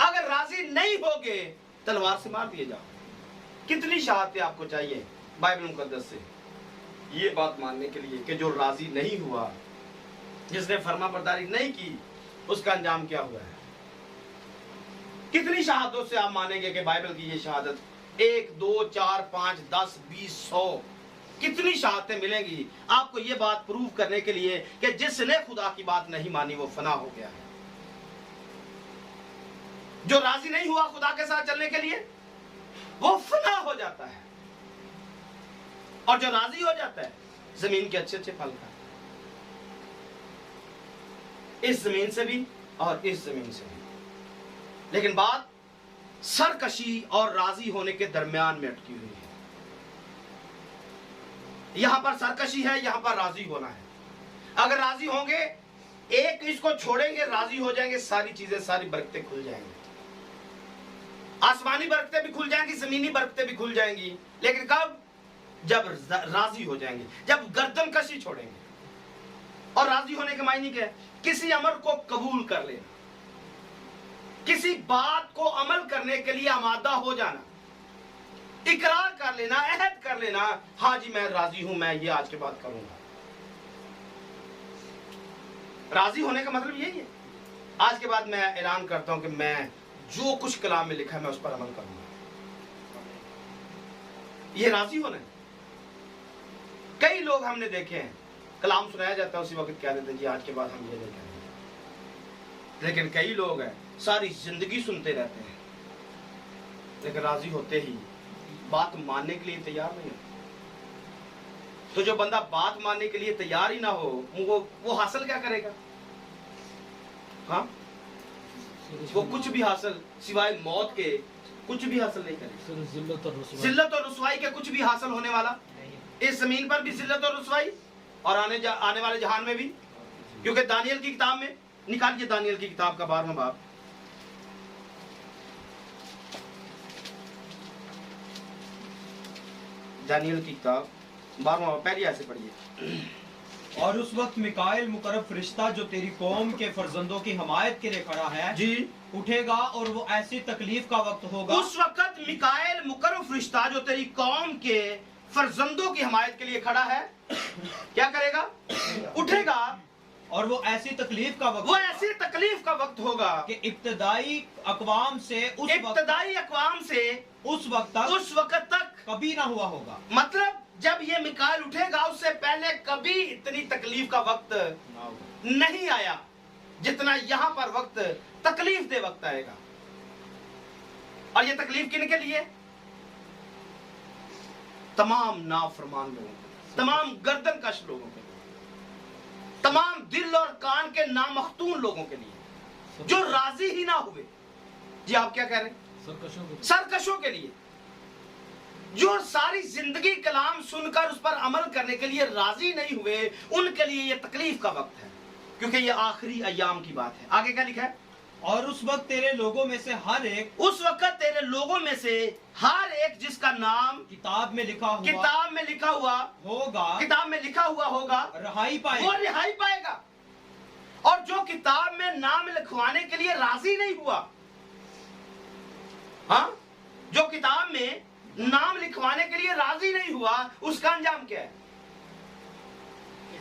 Speaker 1: अगर राजी नहीं होगे तलवार से मार दिए जाओ। कितनी शहादतें आपको चाहिए बाइबल मुकद्दस से ये बात मानने के लिए कि जो राजी नहीं हुआ, जिसने फरमाबरदारी नहीं की, उसका अंजाम क्या हुआ है। कितनी शहादतों से आप मानेंगे कि बाइबल की ये शहादत 1 2 4 5 10 20 100 कितनी शहादतें मिलेंगी आपको ये बात प्रूव करने के लिए कि जिसने खुदा की बात नहीं मानी वो फना हो गया है। जो राजी नहीं हुआ खुदा के साथ चलने के लिए वो फना हो जाता है, और जो राजी हो जाता है जमीन के अच्छे अच्छे फल खाता है, इस जमीन से भी और इस जमीन से भी। लेकिन बात सरकशी और राजी होने के दरमियान में अटकी हुई है। यहां पर सरकशी है, यहां पर राजी होना है। अगर राजी होंगे, एक इसको छोड़ेंगे, राजी हो जाएंगे, सारी चीजें, सारी बरकतें खुल जाएंगी। आसमानी बरकतें भी खुल जाएंगी, जमीनी बरकतें भी खुल जाएंगी। लेकिन कब? जब राजी हो जाएंगे, जब गर्दन कशी छोड़ेंगे। और राजी होने के मायने क्या है? किसी अमर को कबूल कर लेना, किसी बात को अमल करने के लिए आमादा हो जाना, इकरार कर लेना, अहद कर लेना, हाँ जी मैं राजी हूं, मैं ये आज के बाद करूंगा। राजी होने का मतलब यही है, आज के बाद मैं ऐलान करता हूं कि मैं जो कुछ कलाम में लिखा है मैं उस पर अमल करूंगा। ये राजी होना है। कई लोग हमने देखे हैं, कलाम सुनाया जाता है उसी वक्त कह देते हैं जी आज के बाद हम ये नहीं करेंगे। लेकिन कई लोग हैं सारी जिंदगी सुनते रहते हैं, लेकिन राजी होते ही बात मानने के लिए तैयार नहीं होते। तो जो बंदा बात मानने के लिए तैयार ही ना हो, वो हासिल क्या करेगा? हाँ, वो कुछ भी हासिल सिवाय मौत के कुछ भी हासिल नहीं करेगा। जिल्लत और रुसवाई के कुछ भी हासिल होने वाला, इस जमीन पर भी जिल्लत और रुसवाई, और आने वाले जहान में भी। क्योंकि दानियल की किताब में, निकालिए दानियल की किताब का 12वां बाब, दानियल की किताब 12वां बाब, पहली आयत से पढ़िए।
Speaker 4: और उस वक्त मिकाएल मुकर्रब फरिश्ता जो तेरी कौम के फर्जंदों की हमायत के लिए खड़ा है
Speaker 1: जी,
Speaker 4: उठेगा, और वो ऐसी तकलीफ का वक्त होगा।
Speaker 1: उस वक्त मिकाएल मुकर्रब फरिश्ता जो तेरी कौम के फर्जंदों की हमायत के लिए खड़ा है, क्या करेगा? उठेगा,
Speaker 4: और वो ऐसी तकलीफ का वक्त,
Speaker 1: वो ऐसी तकलीफ का वक्त होगा
Speaker 4: कि इब्तदाई अकवाम से उस
Speaker 1: वक्त तक
Speaker 4: कभी ना हुआ होगा।
Speaker 1: मतलब जब ये मिकाएल उठेगा उससे पहले कभी इतनी तकलीफ का वक्त नहीं आया जितना यहां पर वक्त तकलीफ दे वक्त आएगा। और ये तकलीफ किन के लिए? तमाम नाफरमान लोगों के, तमाम गर्दनकश लोगों के लिए, तमाम दिल और कान के नामख्तून लोगों के लिए जो राजी ही ना हुए। जी आप क्या कह रहे हैं? सरकशों के लिए, जो सारी जिंदगी कलाम सुनकर उस पर अमल करने के लिए राजी नहीं हुए, उनके लिए यह तकलीफ का वक्त है, क्योंकि यह आखिरी अय्याम की बात है। आगे क्या लिखा है?
Speaker 4: और उस वक्त तेरे लोगों में से हर एक,
Speaker 1: उस वक्त तेरे लोगों में से हर एक जिसका नाम
Speaker 4: किताब में लिखा हुआ
Speaker 1: होगा, किताब में लिखा हुआ होगा,
Speaker 4: रहाई पाएगा।
Speaker 1: वो रिहाई पाएगा। और जो किताब में नाम लिखवाने के लिए राजी नहीं हुआ, हाँ, जो किताब में नाम लिखवाने के लिए राजी नहीं हुआ, उसका अंजाम क्या है?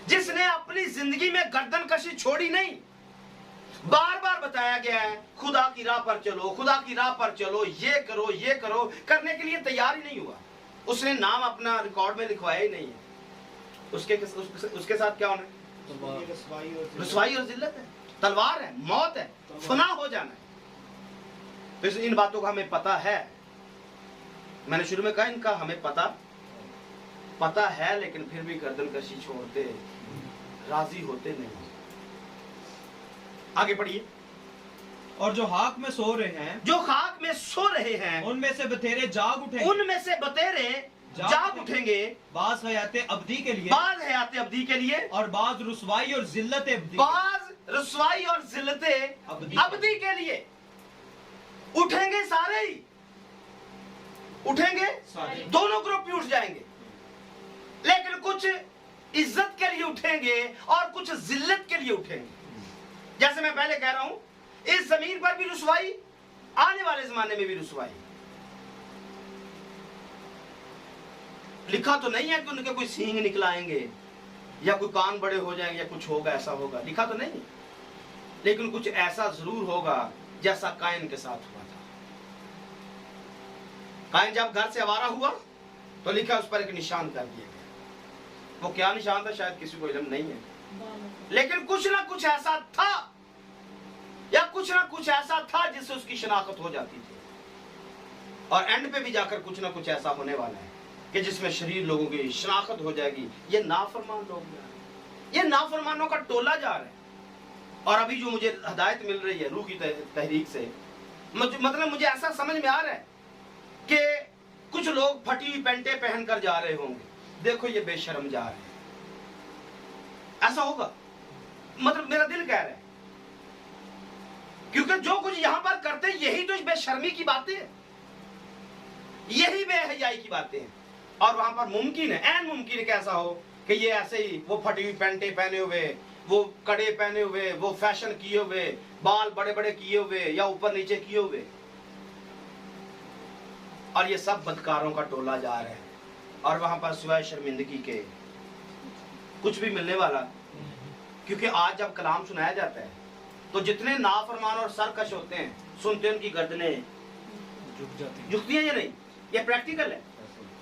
Speaker 1: जिसने अपनी जिंदगी में गर्दन कशी छोड़ी नहीं, बार बार बताया गया है खुदा की राह पर चलो, खुदा की राह पर चलो, ये करो, ये करो, करने के लिए तैयार ही नहीं हुआ, उसने नाम अपना रिकॉर्ड में लिखवाया ही नहीं है, उसके साथ क्या होना है? रुसवाई और जिल्लत है, तलवार है, मौत है, फना हो जाना है। तो इन बातों का हमें पता है। मैंने शुरू में कहा इनका हमें पता है, लेकिन फिर भी गर्दन कशी छोड़ते, राजी होते नहीं। आगे पढ़िए।
Speaker 4: और जो खाक में सो रहे हैं,
Speaker 1: जो खाक में सो रहे हैं,
Speaker 4: उनमें से बतेरे जाग उठेंगे,
Speaker 1: उनमें से बतेरे जाग उठेंगे,
Speaker 4: बाज हयाते अब्दी के लिए,
Speaker 1: बाज हयाते अब्दी के लिए,
Speaker 4: और बाज रुसवाई और जिल्लत अब्दी,
Speaker 1: बाज रुसवाई और जिल्लते अब्दी के लिए उठेंगे सारे ही। उठेंगे,
Speaker 4: सारे।
Speaker 1: दोनों ग्रुप भी उठ जाएंगे, लेकिन कुछ इज्जत के लिए उठेंगे और कुछ जिल्लत के लिए उठेंगे। जैसे मैं पहले कह रहा हूं, इस जमीन पर भी रुसवाई, आने वाले जमाने में भी रुसवाई। लिखा तो नहीं है कि उनके कोई सींग निकलाएंगे या कोई कान बड़े हो जाएंगे या कुछ होगा, ऐसा होगा, लिखा तो नहीं, लेकिन कुछ ऐसा जरूर होगा जैसा कायन के साथ हुआ था। कायन जब घर से आवारा हुआ तो लिखा उस पर एक निशान कर दिया गया। वो क्या निशान था शायद किसी को इल्म नहीं है, लेकिन कुछ ना कुछ ऐसा था, या कुछ ना कुछ ऐसा था जिससे उसकी शनाख्त हो जाती थी। और एंड पे भी जाकर कुछ ना कुछ ऐसा होने वाला है कि जिसमें शरीर लोगों की शनाख्त हो जाएगी। ये नाफरमान लोग जा रहे हैं, ये नाफरमानों का टोला जा रहा है। और अभी जो मुझे हदायत मिल रही है रूह की तहरीक से, मतलब मुझे ऐसा समझ में आ रहा है कि कुछ लोग फटी हुई पैंटें पहनकर जा रहे होंगे, देखो ये बेशर्म जा रहे हैं, ऐसा होगा, मतलब मेरा दिल कह रहा है, क्योंकि जो कुछ यहां पर करते हैं यही तो बेशर्मी की बातें हैं, यही बेहयाई की बातें हैं। और वहां पर मुमकिन है, ऐन मुमकिन है कि ऐसा हो कि ये ऐसे ही वो फटी हुई पैंटें पहने हुए, वो कड़े पहने हुए, वो फैशन किए हुए, बाल बड़े बड़े किए हुए या ऊपर नीचे किए हुए, और ये सब बदकारों का टोला जा रहा है। और वहां पर सिवाय शर्मिंदगी के कुछ भी मिलने वाला, क्योंकि आज जब कलाम सुनाया जाता है तो जितने नाफरमान और सरकश होते हैं, सुनते हैं उनकी गर्दनें झुकती हैं या नहीं, ये प्रैक्टिकल है।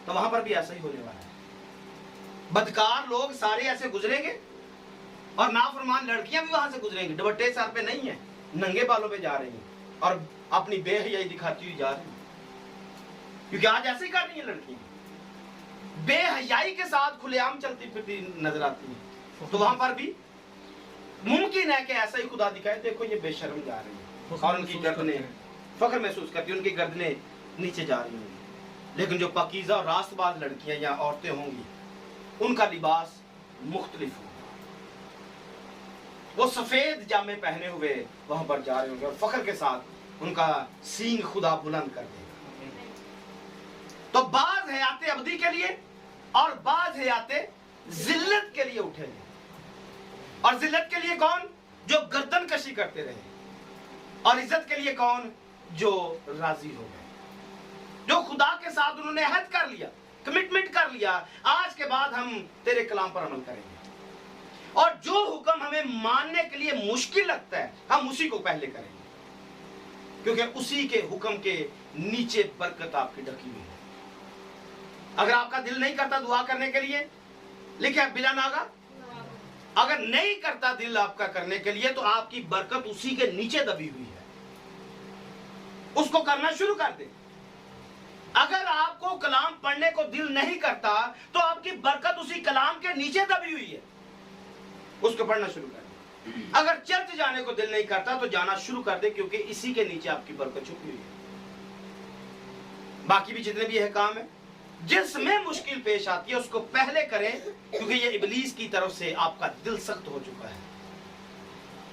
Speaker 1: तो वहां पर भी ऐसा ही होने वाला है, बदकार लोग सारे ऐसे गुजरेंगे और नाफरमान लड़कियां भी वहां से गुजरेंगी, दुपट्टे सर पे नहीं है, नंगे बालों पे जा रही हैं और अपनी बेहयाई दिखाती हुई जा रही हैं, क्योंकि आज ऐसे ही कर रही हैं लड़कियां, बेहयाई के साथ खुलेआम चलती फिरती नजर आती हैं। तो वहां पर भी मुमकिन है कि ऐसा ही खुदा दिखाए, देखो ये बेशर्म जा रही है, और उनकी गर्दनें फख्र महसूस करती है, उनकी गर्दनें नीचे जा रही होंगी। लेकिन जो पाकीज़ा और रास्तबाज लड़कियां या औरतें होंगी, उनका लिबास मुख्तलिफ होगा, वो सफेद जामे पहने हुए वहां पर जा रहे होंगे और फख्र के साथ उनका सींग खुदा बुलंद कर देगा। तो बाज हयाते अबदी के लिए और बाज हयाते जिल्लत के लिए उठेंगे। और जिल्लत के लिए कौन? जो गर्दन कशी करते रहे। और इज्जत के लिए कौन? जो राजी हो गए, जो खुदा के साथ उन्होंने अहद कर लिया, कमिटमेंट कर लिया, आज के बाद हम तेरे कलाम पर अमल करेंगे, और जो हुक्म हमें मानने के लिए मुश्किल लगता है हम उसी को पहले करेंगे, क्योंकि उसी के हुक्म के नीचे बरकत आपकी ढकी हुई है। अगर आपका दिल नहीं करता दुआ करने के लिए, लिखा है बिला नागा, अगर नहीं करता दिल आपका करने के लिए, तो आपकी बरकत उसी के नीचे दबी हुई है, उसको करना शुरू कर दे। अगर आपको कलाम पढ़ने को दिल नहीं करता तो आपकी बरकत उसी कलाम के नीचे दबी हुई है, उसको पढ़ना शुरू कर दे। अगर चर्च जाने को दिल नहीं करता तो जाना शुरू कर दे, क्योंकि इसी के नीचे आपकी बरकत छुपी हुई है। बाकी भी जितने भी है काम है, जिसमें मुश्किल पेश आती है उसको पहले करें, क्योंकि ये इबलीस की तरफ से आपका दिल सख्त हो चुका है,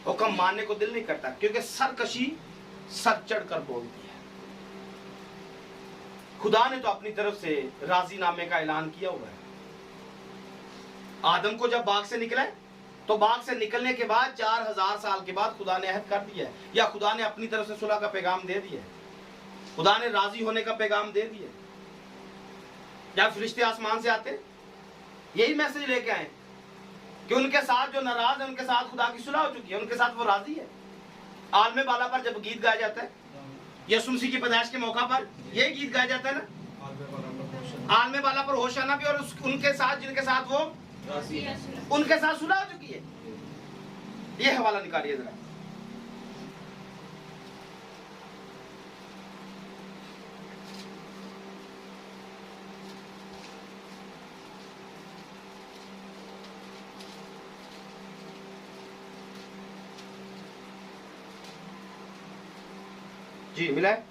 Speaker 1: हुक्म मानने को दिल नहीं करता, क्योंकि सरकशी सर चढ़कर बोलती है। खुदा ने तो अपनी तरफ से राजीनामे का ऐलान किया हुआ है। आदम को जब बाग से निकला तो बाग से निकलने के बाद 4000 साल के बाद खुदा ने अहद कर दिया है, या खुदा ने अपनी तरफ से सुलह का पैगाम दे दिया है, खुदा ने राजी होने का पैगाम दे दिया है। जब फरिश्ते आसमान से आते यही मैसेज लेके आए कि उनके साथ जो नाराज है उनके साथ खुदा की सुलह हो चुकी है, उनके साथ वो राजी है। आलमे बाला पर जब गीत गाया जाता है, यीशु मसीह की पैदाइश के मौका पर यही गीत गाया जाता है ना, आलमे बाला पर होशाना भी, और उनके साथ जिनके साथ वो उनके साथ सुलह हो चुकी है। ये हवाला निकालिए जरा। जी मिला है,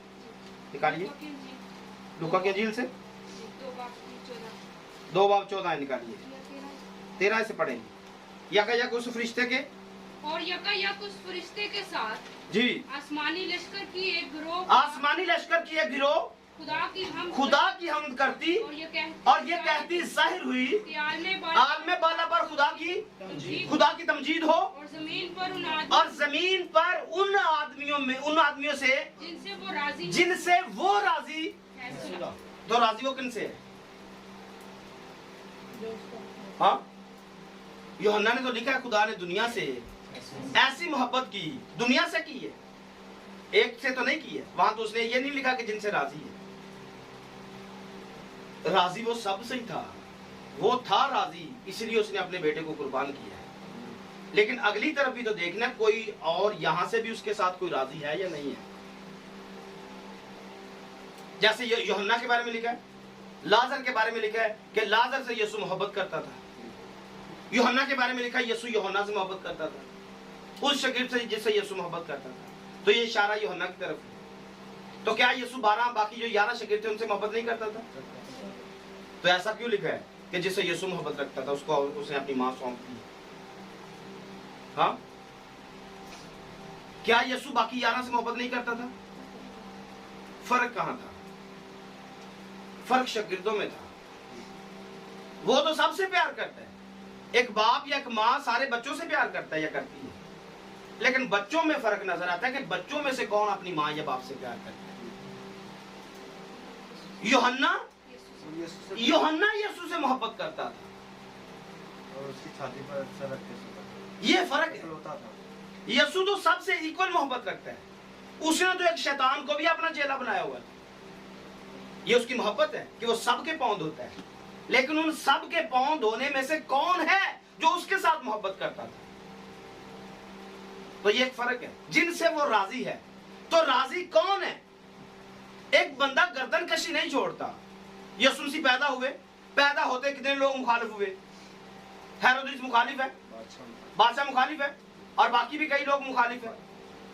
Speaker 1: निकालिए लूका की इंजील से 2 बाब 14 निकालिए, 13 से पढ़ेंगे। यका उस फरिश्ते के,
Speaker 2: और यका उस फरिश्ते के साथ
Speaker 1: जी
Speaker 2: आसमानी लश्कर की एक गिरोह,
Speaker 1: आसमानी लश्कर की एक गिरोह
Speaker 2: खुदा की हमद करती
Speaker 1: और ये कहती जाहिर हुई
Speaker 2: कि आलमे
Speaker 1: बाला पर खुदा की तमजीद हो,
Speaker 2: और जमीन पर
Speaker 1: उन आदमियों से जिनसे वो राजी
Speaker 2: है।
Speaker 1: तो राजी हो किन से है? हाँ, यूहन्ना ने तो लिखा है खुदा ने दुनिया से ऐसी मोहब्बत की, दुनिया से की है, एक से तो नहीं की है। वहां तो उसने ये नहीं लिखा कि जिनसे राजी है। राजी वो सबसे ही था, वो था राजी, इसलिए उसने अपने बेटे को कुर्बान किया है। लेकिन अगली तरफ भी तो देखना, कोई और यहां से भी उसके साथ कोई राजी है या नहीं है। जैसे यूहन्ना के बारे में लिखा है, लाजर के बारे में लिखा है कि लाजर से यीशु मोहब्बत करता था। यूहन्ना के बारे में लिखा है यीशु यूहन्ना से मोहब्बत करता था, उस शागिर्द से जिससे यीशु मोहब्बत करता था। तो ये इशारा यूहन्ना की तरफ है। तो क्या यीशु 12 बाकी जो 11 शागिर्द थे उनसे मोहब्बत नहीं करता था? तो ऐसा क्यों लिखा है कि जिससे यीशु मोहब्बत रखता था उसको उसने अपनी मां सौंप दी? हाँ, क्या यीशु बाकी 11 से मोहब्बत नहीं करता था? फर्क कहां था? फर्क शागिर्दों में था। वो तो सबसे प्यार करता है, एक बाप या एक मां सारे बच्चों से प्यार करता है या करती है, लेकिन बच्चों में फर्क नजर आता है कि बच्चों में से कौन अपनी मां या बाप से प्यार करता है। यूहन्ना यीशु से मोहब्बत करता था,
Speaker 5: और उसकी छाती पर सर रख के सोता था।
Speaker 1: ये फर्क है।
Speaker 5: रोता था।
Speaker 1: यीशु तो सबसे इक्वल मोहब्बत रखता है। उसने तो एक शैतान को भी अपना चेला बनाया हुआ है। ये उसकी मोहब्बत है कि वो सबके पांव धोता है, लेकिन उन सब के पांव धोने में से कौन है जो उसके साथ मोहब्बत करता था? तो ये एक फर्क है। जिनसे वो राजी है, तो राजी कौन है? एक बंदा गर्दन कशी नहीं छोड़ता। यीशु मसीह पैदा होते कितने लोग मुखालिफ हुए? हेरोदेस मुखालिफ है, बादशाह मुखालिफ है, और बाकी भी कई लोग मुखालिफ है।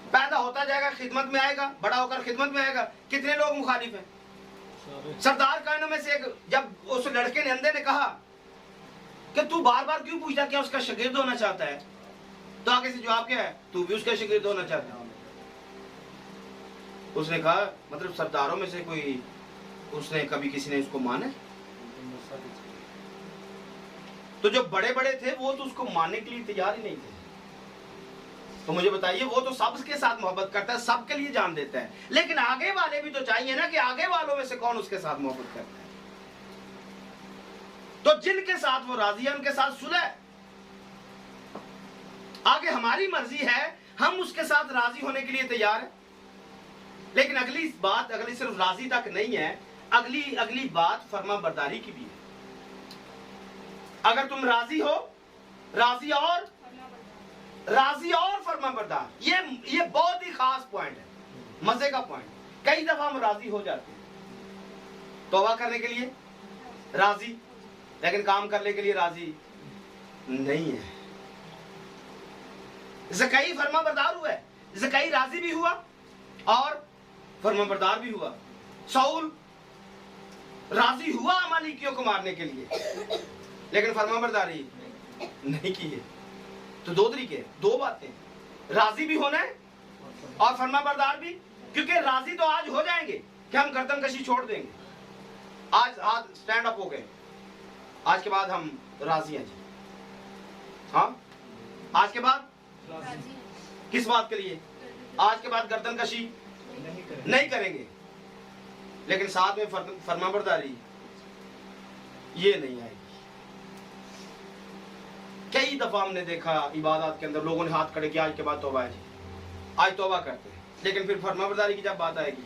Speaker 1: पैदा होता जाएगा, खिदमत में आएगा, बड़ा होकर खिदमत में आएगा, कितने लोग मुखालिफ है? सरदार कायनों में से एक, जब उस लड़के ने अंधे ने कहा कि तू बार बार क्यों पूछता, क्या उसका शागिर्द होना चाहता है? तो आगे से जवाब क्या है? तू भी उसका शागिर्द होना चाहता है। उसने कहा मतलब सरदारों में से कोई, उसने कभी किसी ने उसको माना? तो जो बड़े बड़े थे वो तो उसको मानने के लिए तैयार ही नहीं थे। तो मुझे बताइए, वो तो सबके साथ मोहब्बत करता है, सबके लिए जान देता है, लेकिन आगे वाले भी तो चाहिए ना कि आगे वालों में से कौन उसके साथ मोहब्बत करता है। तो जिनके साथ वो राजी है उनके साथ सुलह। आगे हमारी मर्जी है, हम उसके साथ राजी होने के लिए तैयार है। लेकिन अगली सिर्फ राजी तक नहीं है, अगली बात फर्मा बरदारी की भी है। अगर तुम राजी हो, राजी और फर्मा बरदार, ये बहुत ही खास पॉइंट है, मजे का पॉइंट। कई दफा हम राजी हो जाते हैं तौबा करने के लिए राजी, लेकिन काम करने के लिए राजी नहीं है। ज़कई फर्मा बरदार हुआ है, ज़कई राजी भी हुआ और फर्मा बरदार भी हुआ। साउल राजी हुआ अमालेकियों को मारने के लिए, लेकिन फर्मा बरदारी नहीं की है। तो दो तरीके, दो बातें, राजी भी होना है और फर्मा बरदार भी। क्योंकि राजी तो आज हो जाएंगे कि हम गर्दन कशी छोड़ देंगे, आज स्टैंड अप हो गए, आज के बाद हम राजी हैं जी। हाँ, आज के बाद किस बात के लिए? आज के बाद गर्दन कशी नहीं करेंगे, लेकिन साथ में फर्मा बरदारी ये नहीं आएगी। कई दफा हमने देखा इबादत के अंदर लोगों ने हाथ खड़े किया, आज के बाद तौबा है जी, आज तौबा करते हैं, लेकिन फिर फर्मा बरदारी की जब बात आएगी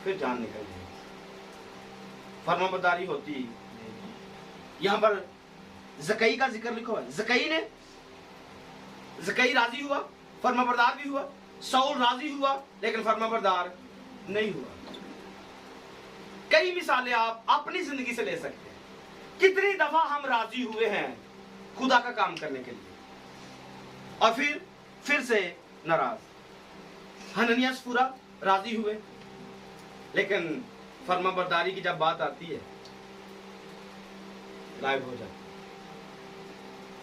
Speaker 1: फिर जान निकल जाएगी, फर्मा बरदारी होती। यहां पर ज़कई का जिक्र लिखा है, ज़कई राजी हुआ, फर्मा बरदार भी हुआ। साउल राजी हुआ लेकिन फर्मा बरदार नहीं हुआ। कई मिसालें आप अपनी जिंदगी से ले सकते हैं। कितनी दफा हम राजी हुए हैं खुदा का काम करने के लिए और फिर से नाराज। हननिया सफूरा राजी हुए, लेकिन फर्मा बरदारी की जब बात आती है गायब हो जाती।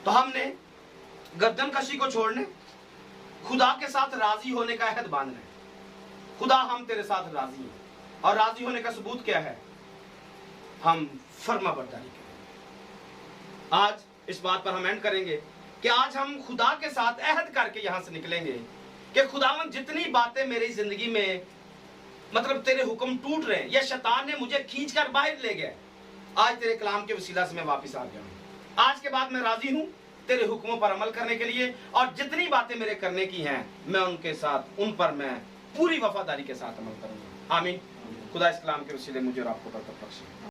Speaker 1: तो हमने गर्दन कशी को छोड़ने, खुदा के साथ राजी होने का अहद बांधना है। खुदा हम तेरे साथ राजी हैं, और राजी होने का सबूत क्या है? हम फर्मा बरदारी करें। आज इस बात पर हम एंड करेंगे कि आज हम खुदा के साथ अहद करके यहां से निकलेंगे कि खुदावन जितनी बातें मेरी जिंदगी में मतलब तेरे हुक्म टूट रहे हैं या शैतान ने मुझे खींच कर बाहर ले गया, आज तेरे कलाम के वसीला से मैं वापस आ गया हूं। आज के बाद मैं राजी हूं तेरे हुक्मों पर अमल करने के लिए, और जितनी बातें मेरे करने की हैं मैं उनके साथ उन पर मैं पूरी वफादारी के साथ अमल करूंगा। आमीन। खुदा इस कलाम के वसीले मुझे और आपको बरकत बख्शे।